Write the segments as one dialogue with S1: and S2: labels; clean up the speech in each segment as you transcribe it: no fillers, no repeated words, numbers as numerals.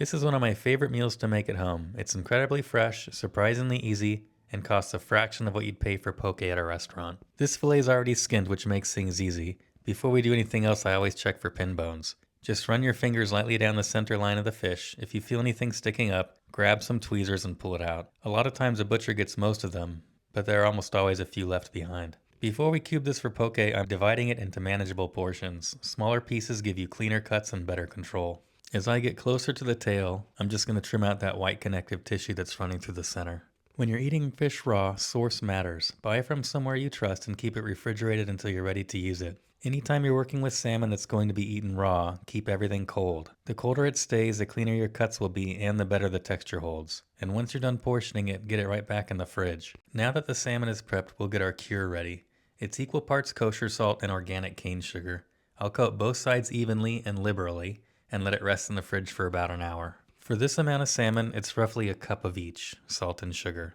S1: This is one of my favorite meals to make at home. It's incredibly fresh, surprisingly easy, and costs a fraction of what you'd pay for poke at a restaurant. This fillet is already skinned, which makes things easy. Before we do anything else, I always check for pin bones. Just run your fingers lightly down the center line of the fish. If you feel anything sticking up, grab some tweezers and pull it out. A lot of times a butcher gets most of them, but there are almost always a few left behind. Before we cube this for poke, I'm dividing it into manageable portions. Smaller pieces give you cleaner cuts and better control. As I get closer to the tail, I'm just going to trim out that white connective tissue that's running through the center. When you're eating fish raw, source matters. Buy from somewhere you trust and keep it refrigerated until you're ready to use it. Anytime you're working with salmon that's going to be eaten raw, keep everything cold. The colder it stays, the cleaner your cuts will be and the better the texture holds. And once you're done portioning it, get it right back in the fridge. Now that the salmon is prepped, we'll get our cure ready. It's equal parts kosher salt and organic cane sugar. I'll coat both sides evenly and liberally and let it rest in the fridge for about an hour. For this amount of salmon, it's roughly a cup of each, salt and sugar.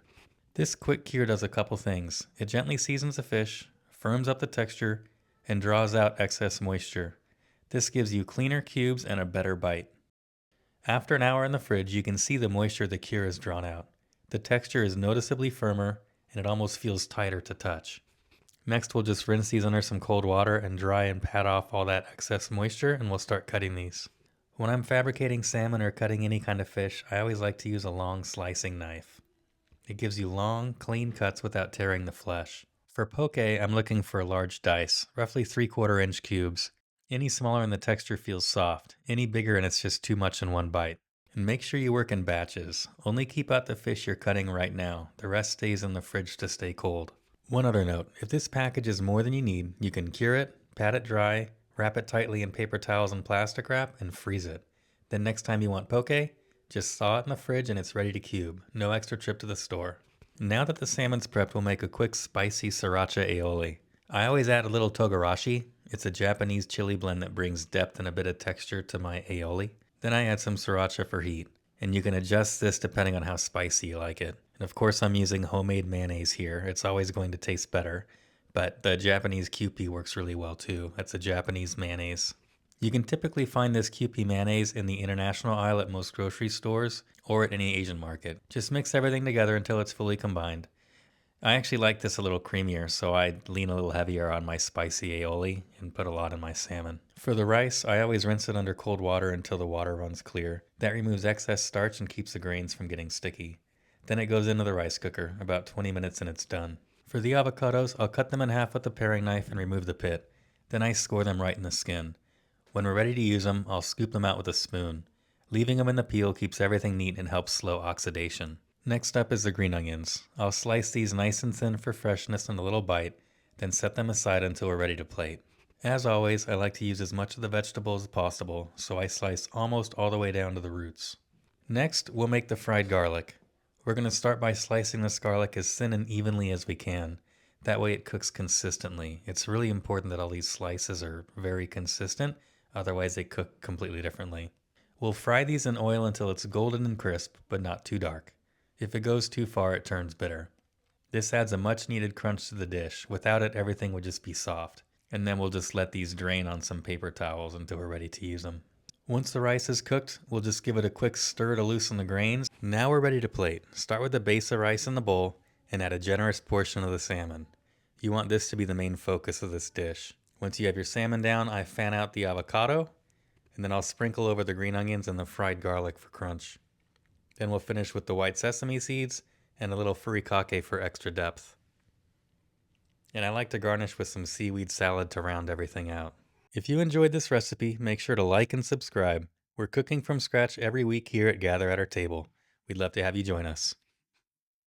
S1: This quick cure does a couple things. It gently seasons the fish, firms up the texture, and draws out excess moisture. This gives you cleaner cubes and a better bite. After an hour in the fridge, you can see the moisture the cure has drawn out. The texture is noticeably firmer, and it almost feels tighter to touch. Next, we'll just rinse these under some cold water and dry and pat off all that excess moisture, and we'll start cutting these. When I'm fabricating salmon or cutting any kind of fish, I always like to use a long slicing knife. It gives you long, clean cuts without tearing the flesh. For poke, I'm looking for large dice, roughly 3/4 inch cubes. Any smaller and the texture feels soft. Any bigger and it's just too much in one bite. And make sure you work in batches. Only keep out the fish you're cutting right now. The rest stays in the fridge to stay cold. One other note, if this package is more than you need, you can cure it, pat it dry, wrap it tightly in paper towels and plastic wrap, and freeze it. Then next time you want poke, just thaw it in the fridge and it's ready to cube. No extra trip to the store. Now that the salmon's prepped, we'll make a quick spicy sriracha aioli. I always add a little togarashi. It's a Japanese chili blend that brings depth and a bit of texture to my aioli. Then I add some sriracha for heat. And you can adjust this depending on how spicy you like it. And of course I'm using homemade mayonnaise here. It's always going to taste better. But the Japanese Kewpie works really well too. That's a Japanese mayonnaise. You can typically find this Kewpie mayonnaise in the international aisle at most grocery stores or at any Asian market. Just mix everything together until it's fully combined. I actually like this a little creamier, so I lean a little heavier on my spicy aioli and put a lot in my salmon. For the rice, I always rinse it under cold water until the water runs clear. That removes excess starch and keeps the grains from getting sticky. Then it goes into the rice cooker, about 20 minutes and it's done. For the avocados, I'll cut them in half with the paring knife and remove the pit. Then I score them right in the skin. When we're ready to use them, I'll scoop them out with a spoon. Leaving them in the peel keeps everything neat and helps slow oxidation. Next up is the green onions. I'll slice these nice and thin for freshness and a little bite, then set them aside until we're ready to plate. As always, I like to use as much of the vegetables as possible, so I slice almost all the way down to the roots. Next, we'll make the fried garlic. We're going to start by slicing this garlic as thin and evenly as we can. That way it cooks consistently. It's really important that all these slices are very consistent. Otherwise, they cook completely differently. We'll fry these in oil until it's golden and crisp, but not too dark. If it goes too far, it turns bitter. This adds a much needed crunch to the dish. Without it, everything would just be soft. And then we'll just let these drain on some paper towels until we're ready to use them. Once the rice is cooked, we'll just give it a quick stir to loosen the grains. Now we're ready to plate. Start with the base of rice in the bowl and add a generous portion of the salmon. You want this to be the main focus of this dish. Once you have your salmon down, I fan out the avocado, and then I'll sprinkle over the green onions and the fried garlic for crunch. Then we'll finish with the white sesame seeds and a little furikake for extra depth. And I like to garnish with some seaweed salad to round everything out. If you enjoyed this recipe, make sure to like and subscribe. We're cooking from scratch every week here at Gather at Our Table. We'd love to have you join us.